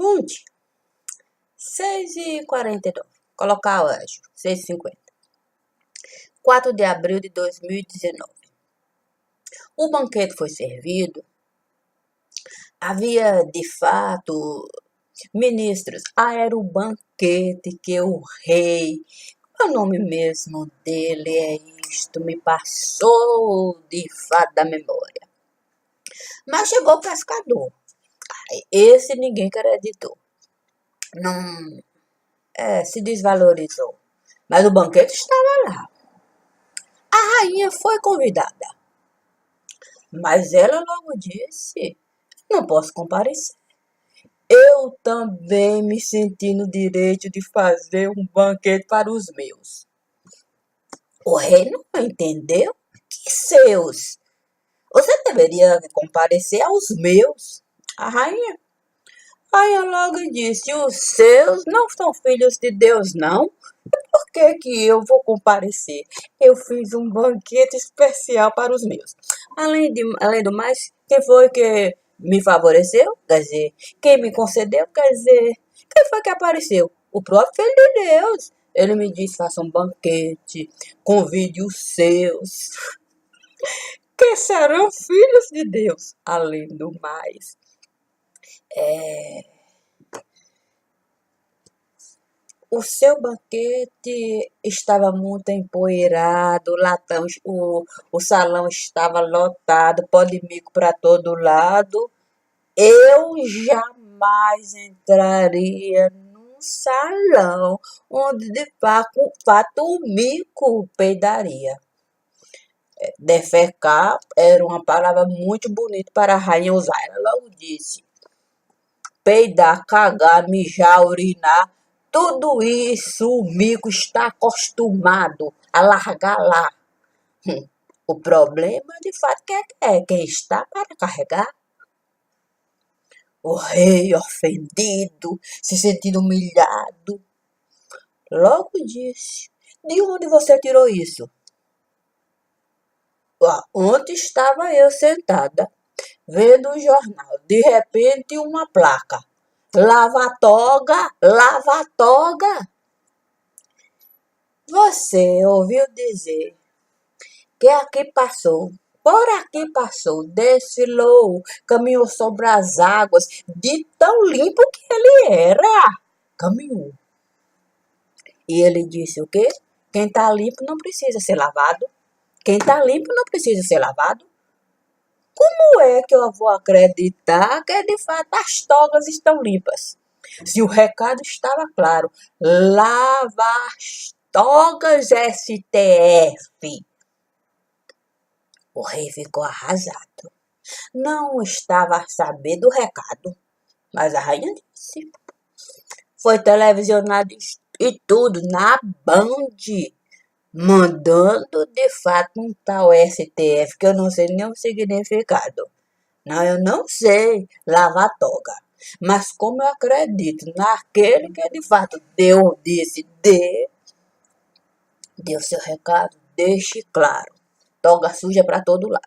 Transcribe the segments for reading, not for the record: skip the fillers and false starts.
Bom dia, 6h49. Colocar o anjo, 6h50. 4 de abril de 2019. O banquete foi servido. Havia, de fato, ministros. Era o banquete que o rei, o nome mesmo dele é isto, me passou de fato da memória. Mas chegou o pescador. Esse ninguém acreditou. Não, se desvalorizou. Mas o banquete estava lá. A rainha foi convidada, mas ela logo disse: não posso comparecer. Eu também me senti no direito de fazer um banquete para os meus. O rei não entendeu. Que seus? Você deveria comparecer aos meus. A rainha logo disse: os seus não são filhos de Deus, não. Por que eu vou comparecer? Eu fiz um banquete especial para os meus. Além do mais, quem foi que me favoreceu? Quer dizer, quem me concedeu? Quer dizer, quem foi que apareceu? O próprio Filho de Deus. Ele me disse: faça um banquete, convide os seus, que serão filhos de Deus. Além do mais, o seu banquete estava muito empoeirado, o salão estava lotado, pó de mico para todo lado. Eu jamais entraria num salão onde de fato o mico peidaria. Defecar era uma palavra muito bonita para a rainha usar. Ela logo disse: peidar, cagar, mijar, urinar, tudo isso o mico está acostumado a largar lá. O problema, de fato, é quem está para carregar. O rei, ofendido, se sentindo humilhado, logo disse: de onde você tirou isso? Ontem estava eu sentada, vendo um jornal. De repente, uma placa: lava a toga, lava a toga. Você ouviu dizer que por aqui passou, desfilou, caminhou sobre as águas, de tão limpo que ele era. Caminhou. E ele disse o quê? Quem está limpo não precisa ser lavado. Quem está limpo não precisa ser lavado. Como é que eu vou acreditar que de fato as togas estão limpas? Se o recado estava claro: lava as togas, STF. O rei ficou arrasado. Não estava a saber do recado, mas a rainha disse. Foi televisionado e tudo na Band, mandando de fato um tal STF, que eu não sei nem o significado. Não, eu não sei lavar toga. Mas como eu acredito naquele que de fato Deus disse, deu seu recado, deixe claro. Toga suja para todo lado.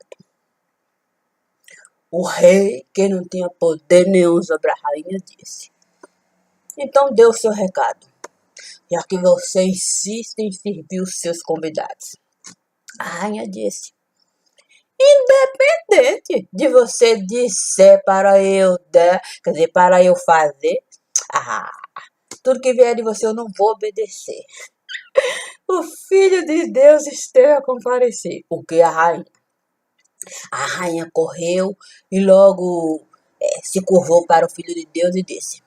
O rei, que não tinha poder nenhum sobre a rainha, disse: então deu seu recado, já que você insiste em servir os seus convidados. A rainha disse: independente de você disser para eu dar, quer dizer, para eu fazer, tudo que vier de você eu não vou obedecer. O Filho de Deus esteja a comparecer. O que a rainha? A rainha correu e logo se curvou para o Filho de Deus e disse: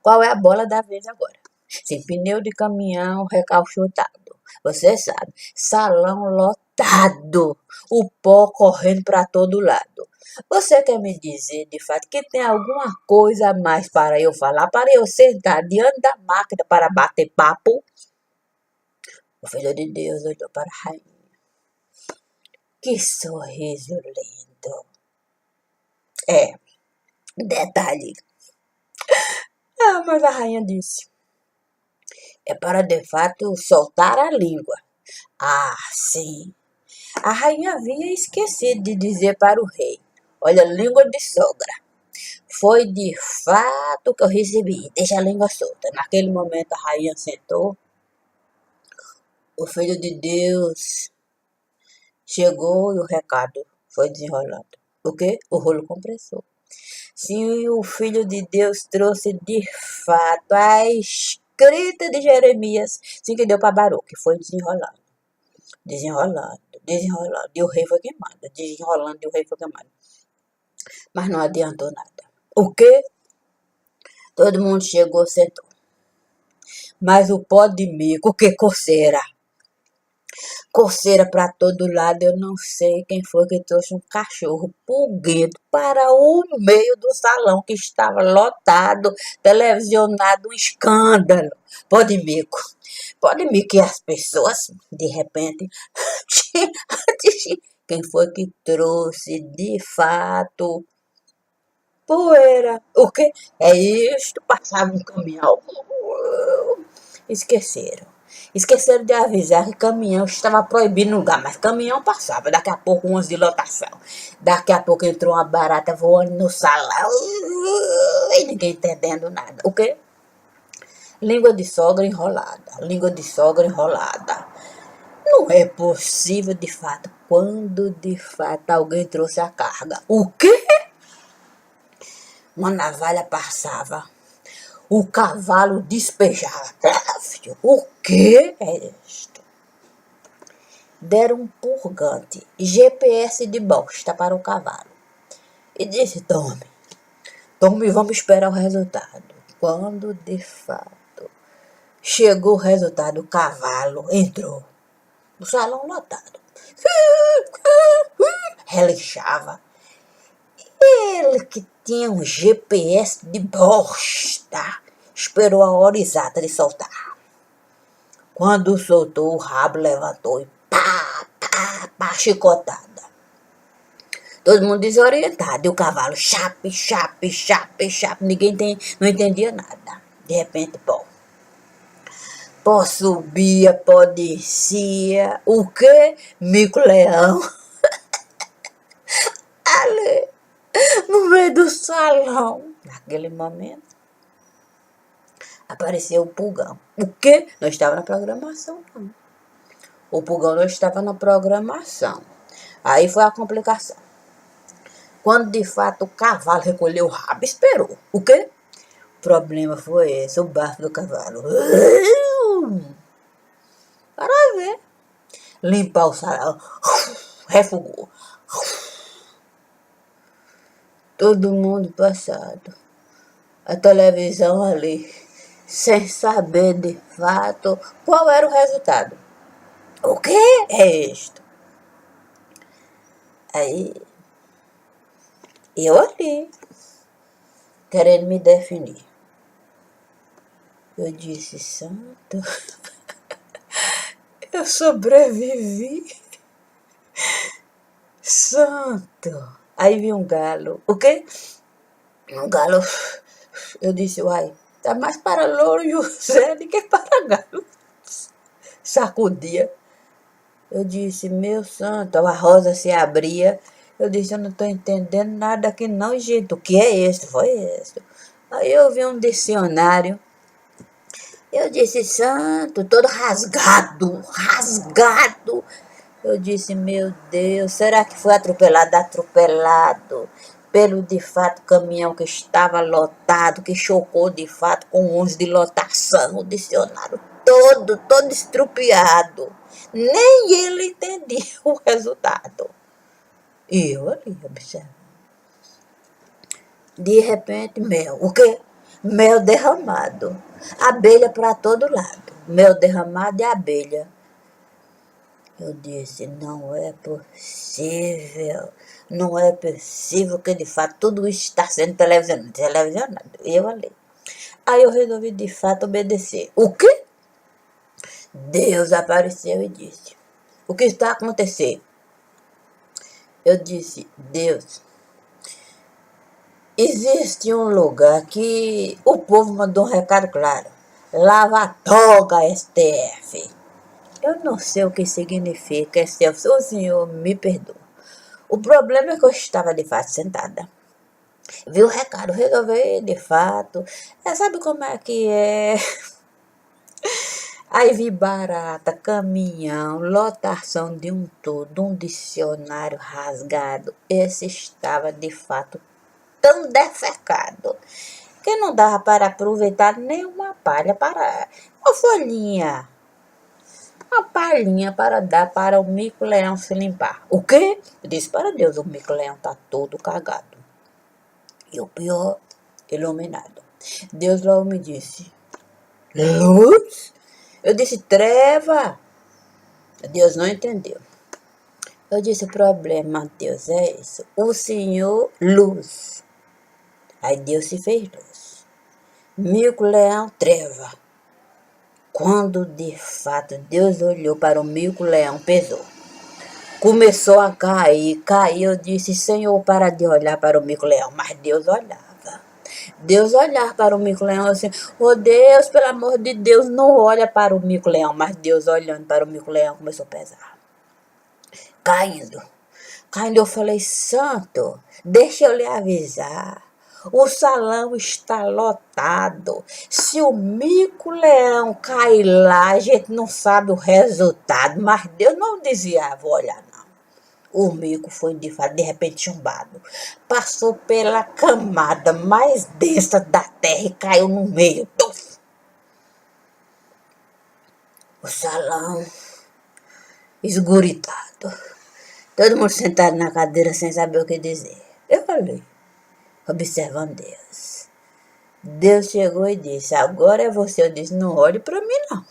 qual é a bola da vez agora? Sem pneu de caminhão recalchutado. Você sabe, salão lotado, o pó correndo para todo lado. Você quer me dizer, de fato, que tem alguma coisa a mais para eu falar, para eu sentar diante da máquina para bater papo? O Filho de Deus olhou para a rainha. Que sorriso lindo. Detalhe. Mas a rainha disse: é para de fato soltar a língua. Sim. A rainha havia esquecido de dizer para o rei: olha, língua de sogra. Foi de fato que eu recebi. Deixa a língua solta. Naquele momento a rainha sentou. O filho de Deus chegou e o recado foi desenrolado. O quê? O rolo compressor. Sim, o filho de Deus trouxe de fato a escrita de Jeremias. Sim, que deu para Baruque. Foi desenrolando. Desenrolando, desenrolando. E o rei foi queimado. Desenrolando e o rei foi queimado. Mas não adiantou nada. O quê? Todo mundo chegou, sentou. Mas o pó de mico, que coceira. Coceira para todo lado, eu não sei quem foi que trouxe um cachorro pulguento para o meio do salão que estava lotado, televisionado, um escândalo. Pó de mico. Pode me que as pessoas, de repente, quem foi que trouxe de fato poeira? O que é isto? Passava um caminhão. Esqueceram. Esqueceram de avisar que caminhão estava proibido no lugar, mas caminhão passava. Daqui a pouco umas de lotação. Daqui a pouco entrou uma barata voando no salão. E ninguém entendendo nada. O quê? Língua de sogra enrolada. Língua de sogra enrolada. Não é possível, de fato, quando de fato alguém trouxe a carga. O quê? Uma navalha passava. O cavalo despejava. O que é isto? Deram um purgante, GPS de bosta para o cavalo. E disse, tome, vamos esperar o resultado. Quando de fato chegou o resultado, o cavalo entrou. O salão lotado. Relixava. Ele que tinha um GPS de bosta esperou a hora exata de soltar. Quando soltou, o rabo levantou e pá, chicotada. Todo mundo desorientado. E o cavalo, chape. Ninguém não entendia nada. De repente, pó subia, pó descia. O quê? Mico-leão. Ali, no meio do salão. Naquele momento, apareceu o pulgão. O quê? Não estava na programação, não. O pulgão não estava na programação. Aí foi a complicação. Quando de fato o cavalo recolheu o rabo, esperou. O quê? O problema foi esse, o bafo do cavalo. Para ver. Limpar o salão. Refugou. Todo mundo passado. A televisão ali, sem saber de fato qual era o resultado. O que é isto? Aí, eu ali, querendo me definir. Eu disse, santo, eu sobrevivi. Santo. Aí vi um galo. O quê? Um galo. Eu disse, uai, tá mais para louro José do que para galo. Sacudia. Eu disse, meu santo, a rosa se abria. Eu disse, eu não estou entendendo nada aqui não, gente. O que é isso? Foi isso. Aí eu vi um dicionário. Eu disse, santo, todo rasgado. Eu disse, meu Deus, será que foi atropelado pelo, de fato, caminhão que estava lotado, que chocou, de fato, com 11 de lotação, o dicionário todo estrupiado. Nem ele entendia o resultado. E eu ali observando. De repente, mel. O quê? Mel derramado. Abelha para todo lado. Mel derramado e abelha. Eu disse, não é possível. Não é possível que, de fato, tudo isso está sendo televisionado. Eu ali. Aí eu resolvi, de fato, obedecer. O quê? Deus apareceu e disse, o que está acontecendo? Eu disse, Deus, existe um lugar que o povo mandou um recado claro. Lava a toga, STF. Eu não sei o que significa, STF. O senhor me perdoa. O problema é que eu estava de fato sentada. Viu o recado, resolvi de fato. Sabe como é que é? Aí vi barata, caminhão, lotação de um todo, um dicionário rasgado. Esse estava de fato tão defecado que não dava para aproveitar nem uma palha para uma folhinha, uma palhinha para dar para o mico-leão se limpar. O quê? Eu disse para Deus, o mico-leão tá todo cagado. E o pior, iluminado. Deus logo me disse, luz? Eu disse, treva. Deus não entendeu. Eu disse, o problema, Deus, é isso. O Senhor, luz. Aí Deus se fez luz. Mico-leão, treva. Quando de fato Deus olhou para o mico-leão, pesou. Começou a cair, caiu. Eu disse, Senhor, para de olhar para o mico-leão. Mas Deus olhava. Deus olhar para o mico-leão assim, oh Deus, pelo amor de Deus, não olha para o mico-leão. Mas Deus olhando para o mico-leão começou a pesar. Caindo. Caindo, eu falei, santo, deixa eu lhe avisar. O salão está lotado. Se o mico-leão cair lá, a gente não sabe o resultado. Mas Deus não dizia, vou olhar não. O mico foi de repente chumbado. Passou pela camada mais densa da terra e caiu no meio. Tuf! O salão esguritado. Todo mundo sentado na cadeira sem saber o que dizer. Eu falei, observando Deus. Deus chegou e disse, agora é você. Eu disse, não olhe para mim não.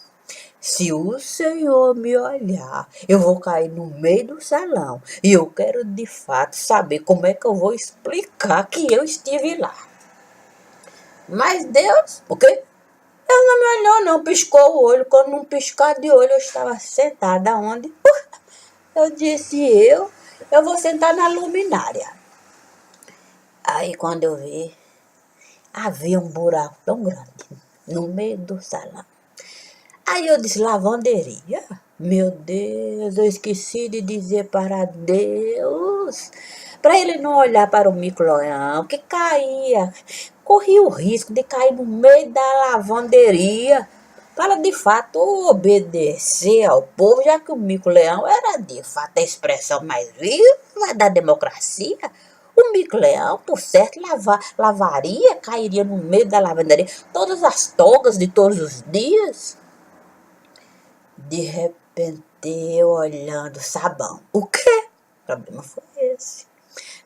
Se o Senhor me olhar, eu vou cair no meio do salão. E eu quero de fato saber como é que eu vou explicar que eu estive lá. Mas Deus, o quê? Ele não me olhou não, piscou o olho. Quando não piscar de olho, eu estava sentada onde? Eu disse, eu vou sentar na luminária. Aí quando eu vi, havia um buraco tão grande no meio do salão. Aí eu disse, lavanderia? Meu Deus, eu esqueci de dizer para Deus, para ele não olhar para o mico-leão, que caía, corria o risco de cair no meio da lavanderia, para de fato obedecer ao povo, já que o mico-leão era de fato a expressão mais viva da democracia. O mico-leão, por certo, lavaria, cairia no meio da lavanderia, todas as togas de todos os dias. De repente, eu olhando sabão. O quê? O problema foi esse.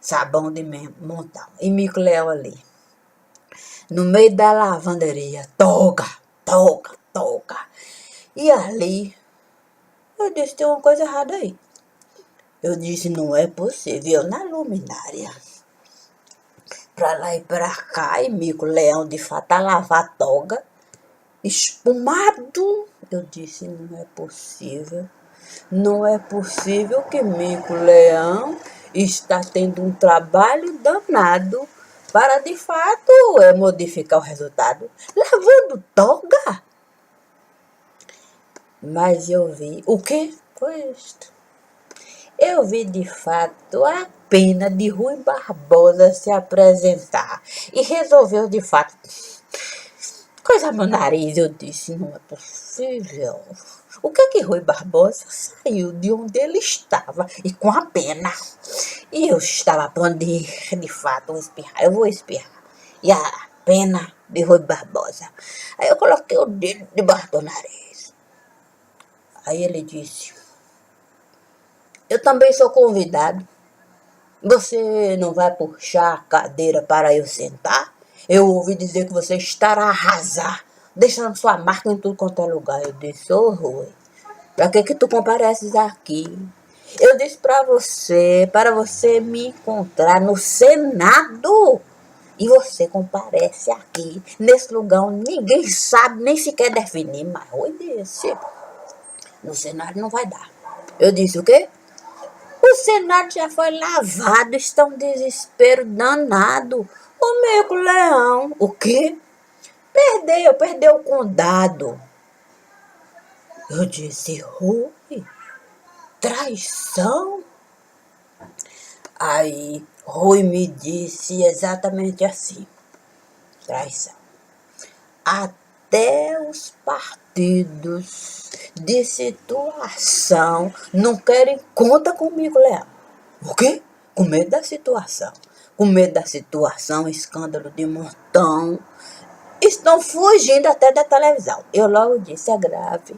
Sabão de montão. E mico-leão ali. No meio da lavanderia. Toga, toga, toga. E ali, eu disse, tem uma coisa errada aí. Eu disse, não é possível. Eu na luminária. Pra lá e pra cá. E mico-leão de fato a lavar toga. Espumado. Eu disse, não é possível. Não é possível que mico-leão está tendo um trabalho danado para, de fato, modificar o resultado. Lavando toga. Mas eu vi. O que foi isto? Eu vi, de fato, a pena de Rui Barbosa se apresentar. E resolveu, de fato, coisar meu nariz. Eu disse, não é possível. O que é que Rui Barbosa saiu de onde ele estava e com a pena? E eu estava a ponto de fato espirrar. Eu vou espirrar. E a pena de Rui Barbosa. Aí eu coloquei o dedo debaixo do nariz. Aí ele disse, eu também sou convidado. Você não vai puxar a cadeira para eu sentar? Eu ouvi dizer que você estará a arrasar, deixando sua marca em tudo quanto é lugar. Eu disse, ô Rui, para que tu compareces aqui? Eu disse para você me encontrar no Senado. E você comparece aqui, nesse lugar onde ninguém sabe, nem sequer definir. Mas Rui disse, no Senado não vai dar. Eu disse, o quê? O Senado já foi lavado, está um desespero danado. O mico-leão, o quê? Perdeu o condado. Eu disse, Rui, traição? Aí Rui me disse exatamente assim: traição. Até os partidos de situação não querem conta comigo, Leão. O quê? Com medo da situação. Com medo da situação, escândalo de montão. Estão fugindo até da televisão. Eu logo disse, é grave.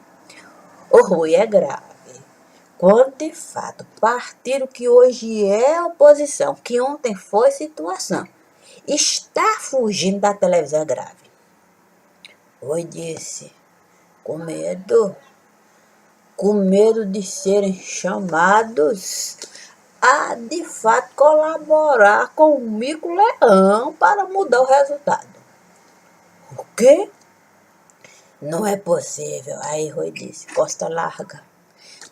O Rui é grave. Quando de fato o partido que hoje é oposição, que ontem foi situação, está fugindo da televisão, é grave. Rui disse, com medo de serem chamados a de fato colaborar com o Mico-Leão para mudar o resultado. O quê? Não é possível. Aí Rui disse, Costa Larga.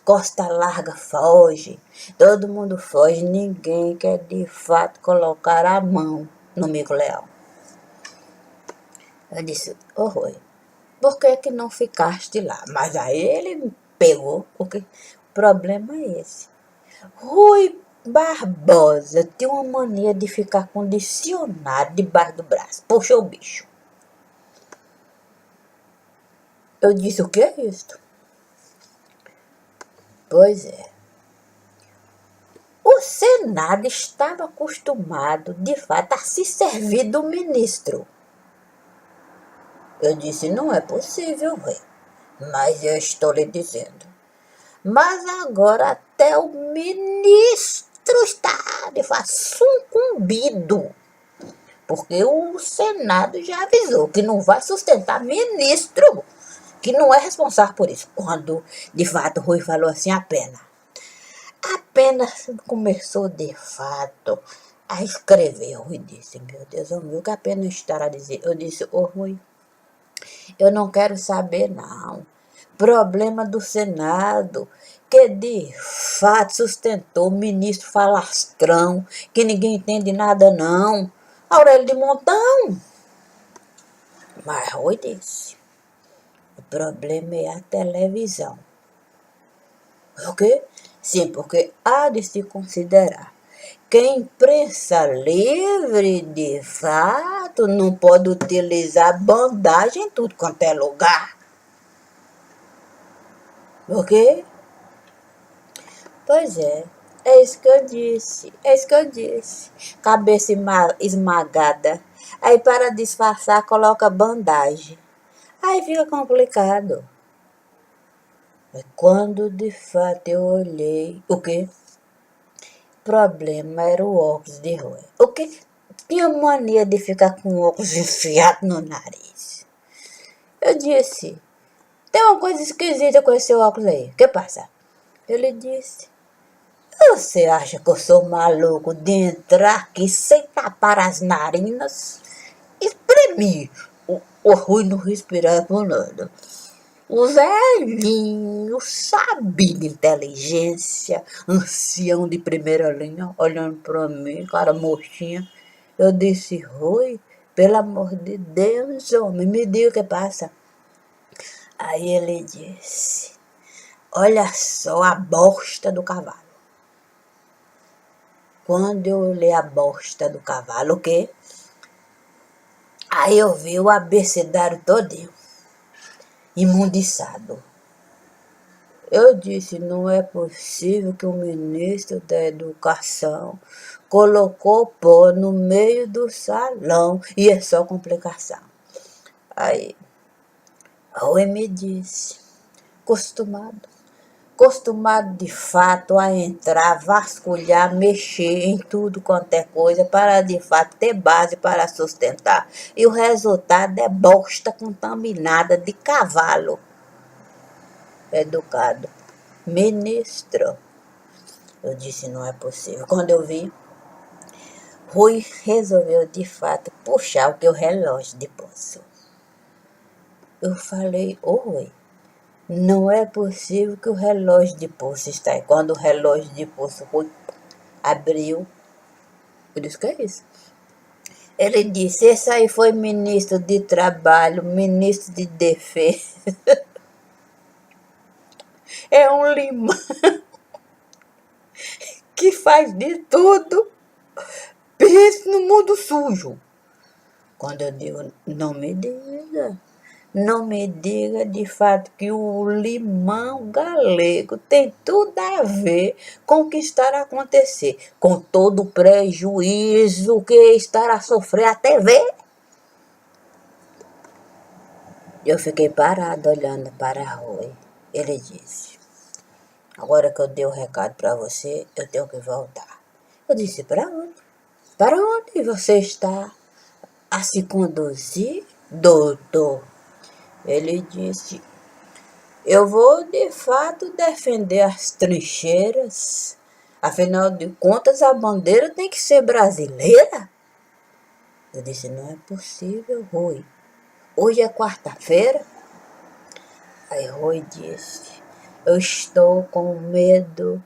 Costa Larga foge. Todo mundo foge. Ninguém quer de fato colocar a mão no Mico-Leão. Eu disse, ô Rui, por que não ficaste lá? Mas aí ele me pegou, porque o problema é esse. Rui Barbosa tem uma mania de ficar com dicionário debaixo do braço. Puxou o bicho. Eu disse, o que é isso? Pois é. O Senado estava acostumado, de fato, a se servir do ministro. Eu disse, não é possível, Rui. Mas eu estou lhe dizendo. Mas agora até o ministro está, de fato, sucumbido. Porque o Senado já avisou que não vai sustentar ministro, que não é responsável por isso. Quando, de fato, o Rui falou assim, apenas começou, de fato, a escrever. O Rui disse, meu Deus, vamos ver o que a pena estará a dizer. Eu disse, ô Rui, eu não quero saber, não. Problema do Senado, que de fato sustentou o ministro falastrão, que ninguém entende nada, não. Aurélio de Montão. Mas Rui disse, o problema é a televisão. O quê? Sim, porque há de se considerar que a imprensa livre, de fato, não pode utilizar bandagem em tudo quanto é lugar. Ok? Pois é isso que eu disse, Cabeça esmagada. Aí para disfarçar coloca bandagem. Aí fica complicado. Mas quando de fato eu olhei, o quê? O problema era o óculos de Rui. O quê? Tinha mania de ficar com o óculos enfiado no nariz. Eu disse, tem uma coisa esquisita com esse óculos aí. O que passa? Ele disse, você acha que eu sou maluco de entrar aqui sem tapar as narinas? Espremi. O Rui não respirava por nada. O velhinho, sabe de inteligência, ancião de primeira linha, olhando para mim, cara mochinha. Eu disse, Rui, pelo amor de Deus, homem, me diga o que passa. Aí ele disse, olha só a bosta do cavalo. Quando eu olhei a bosta do cavalo, o quê? Aí eu vi o abecedário todinho, imundiçado. Eu disse, não é possível que o ministro da Educação colocou pó no meio do salão e é só complicação. Aí, Rui me disse, acostumado de fato a entrar, vasculhar, mexer em tudo quanto é coisa para de fato ter base para sustentar. E o resultado é bosta contaminada de cavalo. Educado. Ministro. Eu disse, não é possível. Quando eu vi, Rui resolveu de fato puxar o relógio de pulso. Eu falei, Rui, não é possível que o relógio de pulso está aí. Quando o relógio de pulso abriu, eu disse, que é isso? Ele disse, esse aí foi ministro de trabalho, ministro de defesa. É um limão que faz de tudo. Pense no mundo sujo. Quando eu digo, não me diga de fato que o limão galego tem tudo a ver com o que estará a acontecer, com todo o prejuízo que estará a sofrer a TV. Eu fiquei parada olhando para Rui. Ele disse, agora que eu dei o recado para você, eu tenho que voltar. Eu disse, para onde? Para onde você está a se conduzir, doutor? Ele disse, eu vou de fato defender as trincheiras. Afinal de contas, a bandeira tem que ser brasileira. Eu disse, não é possível, Rui. Hoje é quarta-feira. Aí Rui disse, eu estou com medo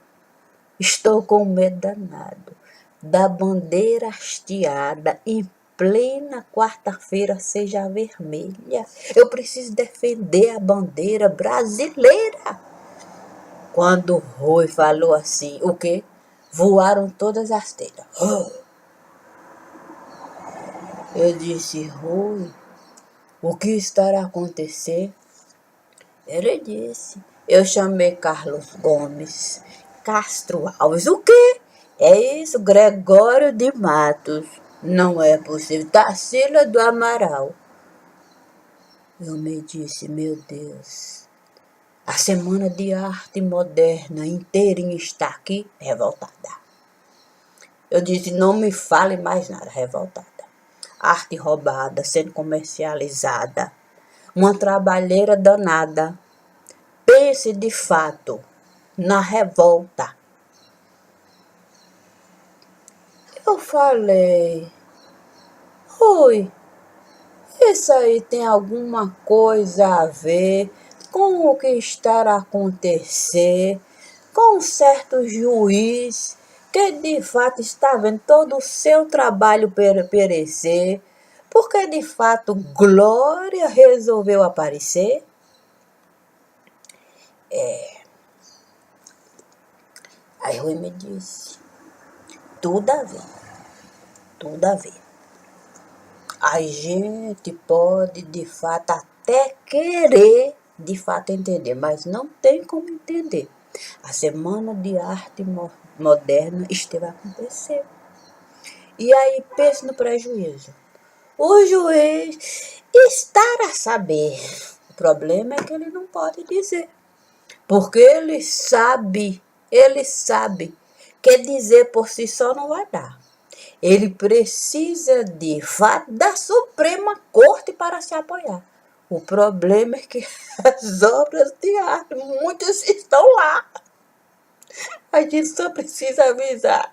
danado da bandeira hasteada em plena quarta-feira seja vermelha. Eu preciso defender a bandeira brasileira. Quando Rui falou assim, o quê? Voaram todas as telhas. Eu disse, Rui, o que estará a acontecer? Ele disse, eu chamei Carlos Gomes, Castro Alves, o quê? É isso, Gregório de Matos. Não é possível, Tarsila do Amaral. Eu me disse, meu Deus, a Semana de Arte Moderna inteirinha está aqui, revoltada. Eu disse, não me fale mais nada, revoltada. Arte roubada, sendo comercializada. Uma trabalheira danada. Pense de fato na revolta. Eu falei, oi, isso aí tem alguma coisa a ver com o que está a acontecer, com um certo juiz que de fato está vendo todo o seu trabalho perecer, porque de fato Glória resolveu aparecer? Aí Rui me disse, tudo a ver, tudo a ver. A gente pode de fato até querer de fato entender, mas não tem como entender. A Semana de Arte Moderna esteve a acontecer. E aí pense no prejuízo. O juiz está a saber. O problema é que ele não pode dizer. Porque ele sabe que dizer por si só não vai dar. Ele precisa de fato da Suprema Corte para se apoiar. O problema é que as obras de arte, muitas estão lá. A gente só precisa avisar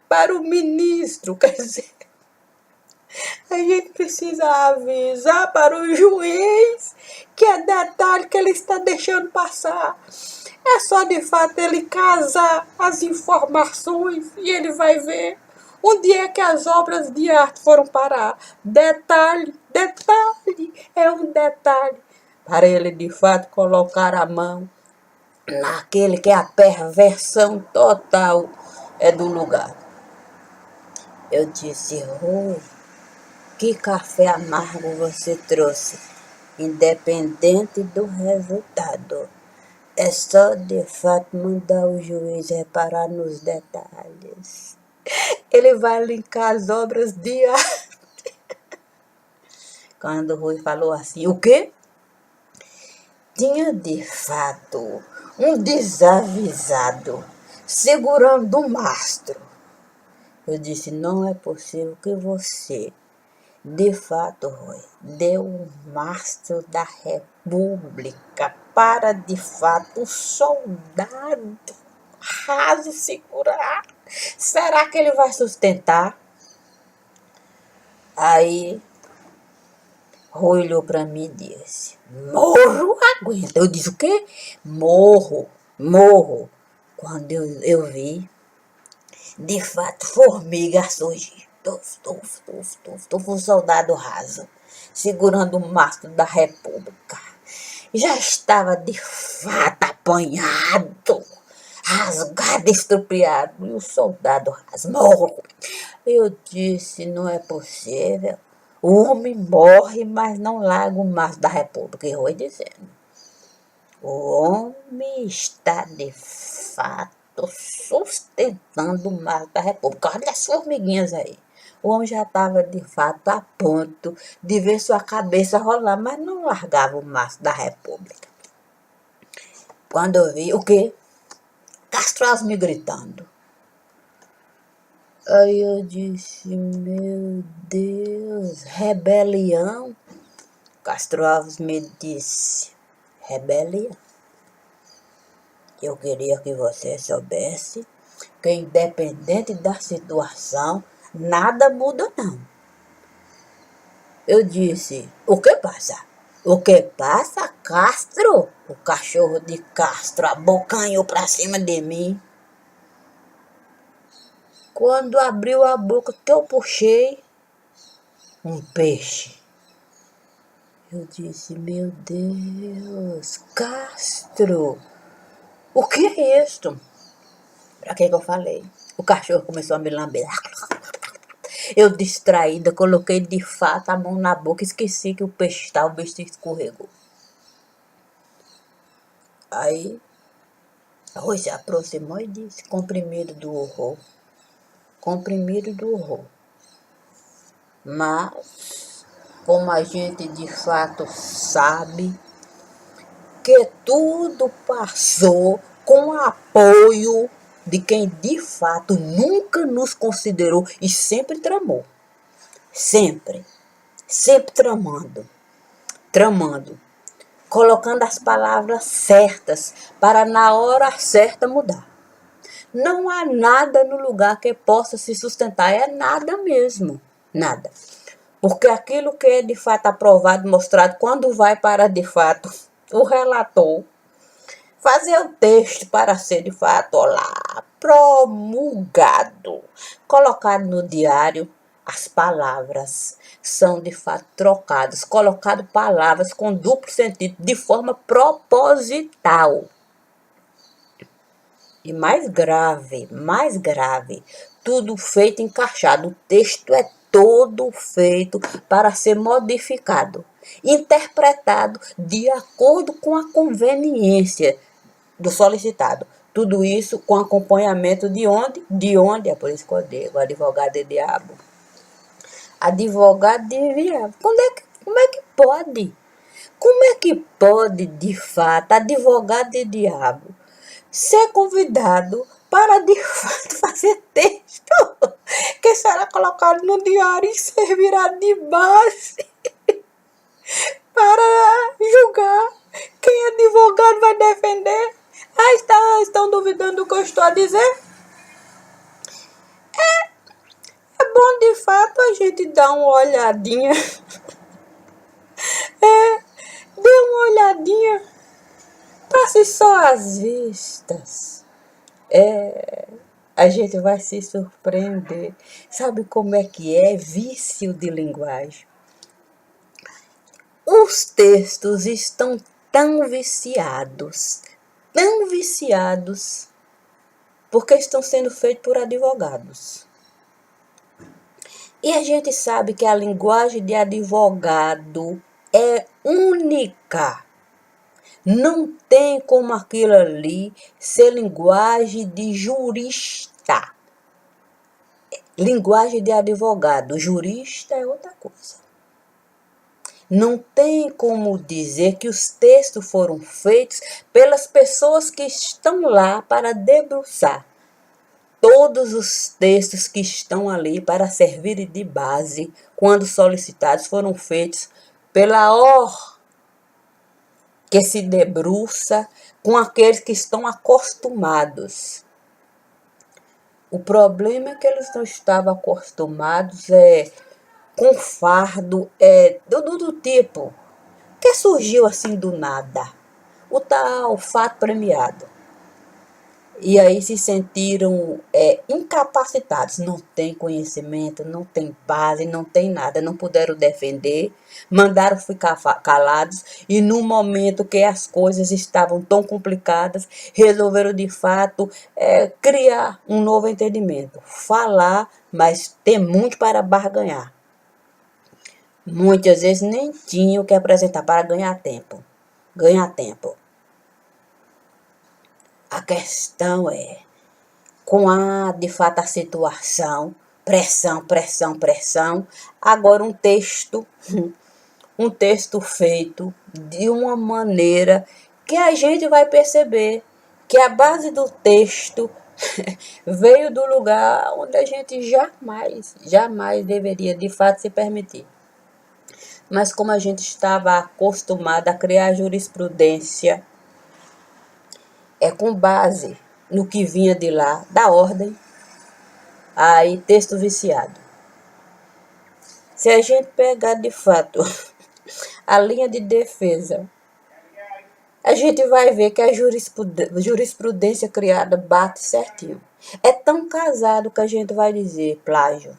para o ministro, quer dizer, a gente precisa avisar para o juiz que é detalhe que ele está deixando passar. É só de fato ele casar as informações e ele vai ver onde é que as obras de arte foram parar. Detalhe, é um detalhe. Para ele de fato colocar a mão naquele que é a perversão total do lugar. Eu disse, Rui, que café amargo você trouxe, independente do resultado. É só de fato mandar o juiz reparar nos detalhes. Ele vai linkar as obras de arte. Quando o Rui falou assim, o quê? Tinha de fato um desavisado segurando um mastro. Eu disse, não é possível que você, de fato, Rui, deu um mastro da República para, de fato, o soldado raso segurar. Será que ele vai sustentar? Aí, Rui olhou para mim e disse, morro aguenta. Eu disse, o quê? Morro. Quando eu vi, de fato, formiga surgir. Um soldado raso, segurando o mastro da República. Já estava de fato apanhado, rasgado, estrupiado. E o soldado raso, morro. Eu disse, não é possível. O homem morre, mas não larga o mastro da República. E foi dizendo. O homem está, de fato, sustentando o mastro da República. Olha as formiguinhas aí. O homem já estava, de fato, a ponto de ver sua cabeça rolar, mas não largava o mastro da República. Quando eu vi, o quê? Castro Alves me gritando. Aí eu disse, meu Deus, rebelião. Castro Alves me disse, rebelião. Eu queria que você soubesse que independente da situação, nada muda não. Eu disse, o que passa? O que passa, Castro? O cachorro de Castro abocanhou pra cima de mim. Quando abriu a boca que eu puxei, um peixe. Eu disse, meu Deus, Castro, o que é isto? Pra que eu falei? O cachorro começou a me lamber. Eu, distraída, coloquei de fato a mão na boca, esqueci que o peixe estava, o bicho escorregou. Aí, Rui se aproximou e disse, comprimido do horror. Comprimido do horror. Mas, como a gente de fato sabe, que tudo passou com apoio de quem de fato nunca nos considerou e sempre tramou. Sempre tramando, colocando as palavras certas para na hora certa mudar. Não há nada no lugar que possa se sustentar, é nada mesmo, nada. Porque aquilo que é de fato aprovado, mostrado, quando vai para de fato o relator, fazer o texto para ser de fato lá, promulgado, colocado no diário, as palavras são de fato trocadas, colocado palavras com duplo sentido de forma proposital. E mais grave, tudo feito encaixado. O texto é todo feito para ser modificado, interpretado de acordo com a conveniência do solicitado. Tudo isso com acompanhamento de onde? De onde? É por isso que eu digo, advogado de diabo. Advogado de diabo. Como é que pode? Como é que pode, de fato, advogado de diabo ser convidado para, de fato, fazer texto que será colocado no diário e servirá de base para julgar quem advogado vai defender? Estão duvidando do que eu estou a dizer? É bom, de fato, a gente dar uma olhadinha. Dê uma olhadinha. Passe só as vistas. A gente vai se surpreender. Sabe como é que é? Vício de linguagem. Os textos estão tão viciados, porque estão sendo feitos por advogados. E a gente sabe que a linguagem de advogado é única. Não tem como aquilo ali ser linguagem de jurista. Linguagem de advogado, jurista é outra coisa. Não tem como dizer que os textos foram feitos pelas pessoas que estão lá para debruçar. Todos os textos que estão ali para servirem de base, quando solicitados, foram feitos pela que se debruça com aqueles que estão acostumados. O problema é que eles não estavam acostumados com fardo do tipo que surgiu assim do nada. O tal fato premiado. E aí se sentiram incapacitados, não tem conhecimento, não tem base, não tem nada, não puderam defender, mandaram ficar calados e no momento que as coisas estavam tão complicadas, resolveram de fato criar um novo entendimento, falar, mas ter muito para barganhar. Muitas vezes nem tinham o que apresentar para ganhar tempo. Ganhar tempo. A questão de fato a situação, pressão, agora um texto feito de uma maneira que a gente vai perceber que a base do texto veio do lugar onde a gente jamais deveria de fato se permitir. Mas como a gente estava acostumado a criar jurisprudência, com base no que vinha de lá, da ordem, aí texto viciado. Se a gente pegar de fato a linha de defesa, a gente vai ver que a jurisprudência criada bate certinho. É tão casado que a gente vai dizer plágio.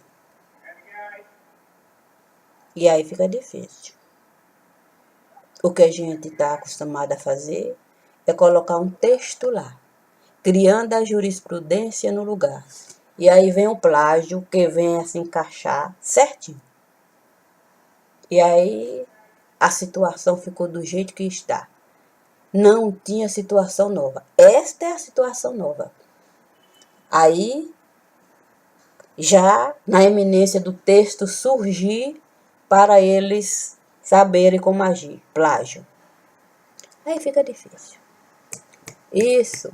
E aí fica difícil. O que a gente está acostumado a fazer é colocar um texto lá, criando a jurisprudência no lugar. E aí vem o plágio, que vem a se encaixar certinho. E aí a situação ficou do jeito que está. Não tinha situação nova. Esta é a situação nova. Aí, já na eminência do texto surgir para eles saberem como agir. Plágio. Aí fica difícil. Isso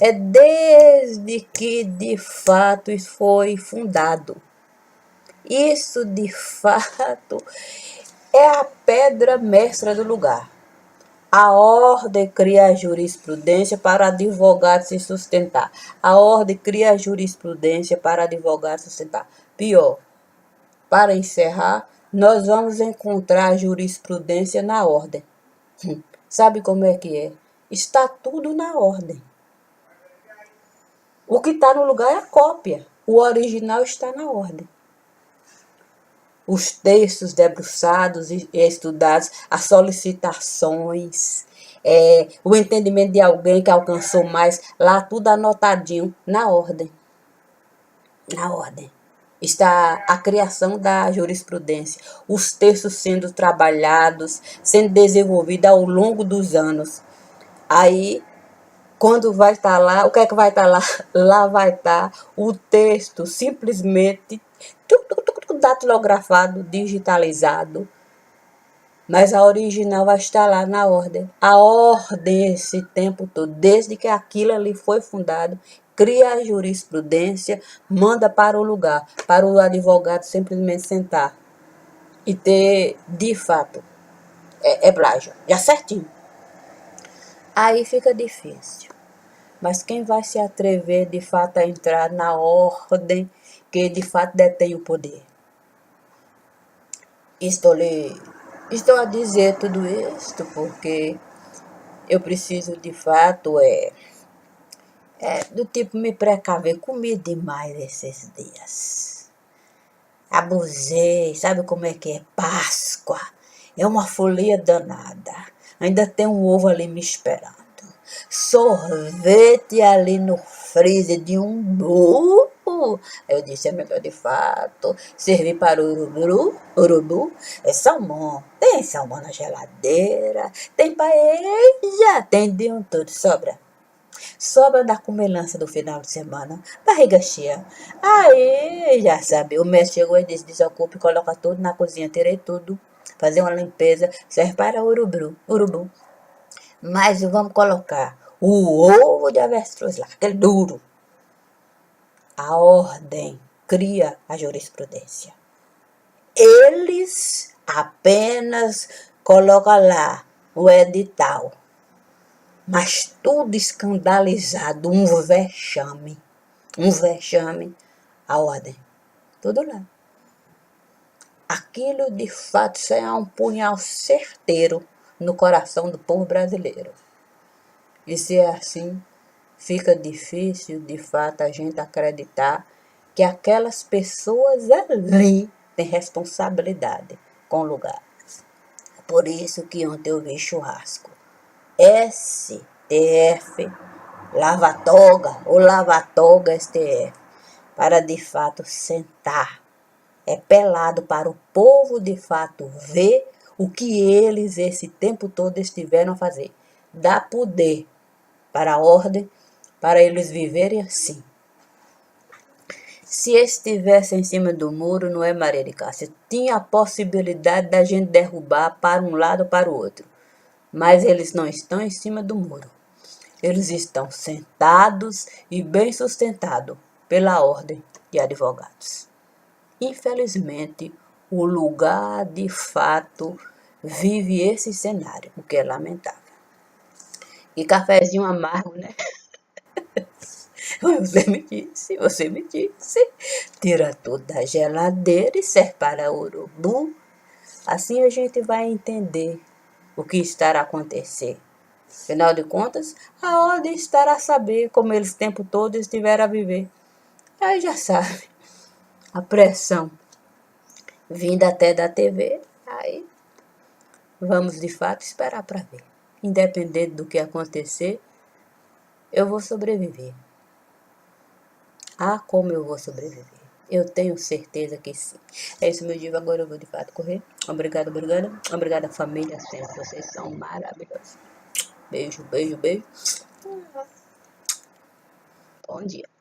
é desde que de fato isso foi fundado. Isso de fato é a pedra mestra do lugar. A ordem cria a jurisprudência para advogado se sustentar. A ordem cria a jurisprudência para advogado sustentar. Pior, para encerrar, nós vamos encontrar a jurisprudência na ordem. Sabe como é que é? Está tudo na ordem. O que está no lugar é a cópia. O original está na ordem. Os textos debruçados e estudados, as solicitações, o entendimento de alguém que alcançou mais, lá tudo anotadinho, na ordem. Na ordem. Está a criação da jurisprudência, os textos sendo trabalhados, sendo desenvolvidos ao longo dos anos. Aí, quando vai estar lá, o que é que vai estar lá? Lá vai estar o texto simplesmente datilografado, digitalizado, mas a original vai estar lá na ordem. A ordem esse tempo todo, desde que aquilo ali foi fundado, cria a jurisprudência, manda para o lugar, para o advogado simplesmente sentar e ter, de fato, plágio, já certinho. Aí fica difícil. Mas quem vai se atrever, de fato, a entrar na ordem que, de fato, detém o poder? Estou a dizer tudo isto porque eu preciso, de fato, do tipo me precaver. Comi demais esses dias. Abusei, sabe como é que é? Páscoa. É uma folia danada. Ainda tem um ovo ali me esperando. Sorvete ali no freezer de um burro. Eu disse, é melhor de fato servir para o urubu. É salmão. Tem salmão na geladeira. Tem paella. Tem de um tudo. Sobra da comilança do final de semana. Barriga cheia. Aí, já sabe, o mestre chegou e disse, desocupe, coloca tudo na cozinha. Tirei tudo. Fazer uma limpeza. Serve para urubu. Mas vamos colocar o ovo de avestruz lá, aquele duro. A ordem cria a jurisprudência. Eles apenas colocam lá o edital. Mas tudo escandalizado, um vexame, a ordem, tudo lá. Aquilo de fato é um punhal certeiro no coração do povo brasileiro. E se é assim, fica difícil, de fato, a gente acreditar que aquelas pessoas ali têm responsabilidade com o lugar. Por isso que ontem eu vi churrasco. STF, lava-toga, ou lava-toga STF, para de fato sentar. É pelado para o povo de fato ver o que eles esse tempo todo estiveram a fazer. Dar poder para a ordem, para eles viverem assim. Se estivesse em cima do muro, não é, Maria de Cássia? Tinha a possibilidade da gente derrubar para um lado ou para o outro. Mas eles não estão em cima do muro. Eles estão sentados e bem sustentados pela ordem de advogados. Infelizmente, o lugar de fato vive esse cenário, o que é lamentável. E cafezinho amargo, né? Você me disse. Tira tudo da geladeira e serve para urubu. Assim a gente vai entender o que estará a acontecer. Afinal de contas, a ordem estará a saber como eles o tempo todo estiveram a viver. Aí já sabe, a pressão vinda até da TV, aí vamos de fato esperar para ver. Independente do que acontecer, eu vou sobreviver. Ah, como eu vou sobreviver. Eu tenho certeza que sim. É isso, meu dia. Agora eu vou de fato correr. Obrigada, obrigada. Obrigada, família. Sempre. Vocês são maravilhosos. Beijo, beijo, beijo. Bom dia.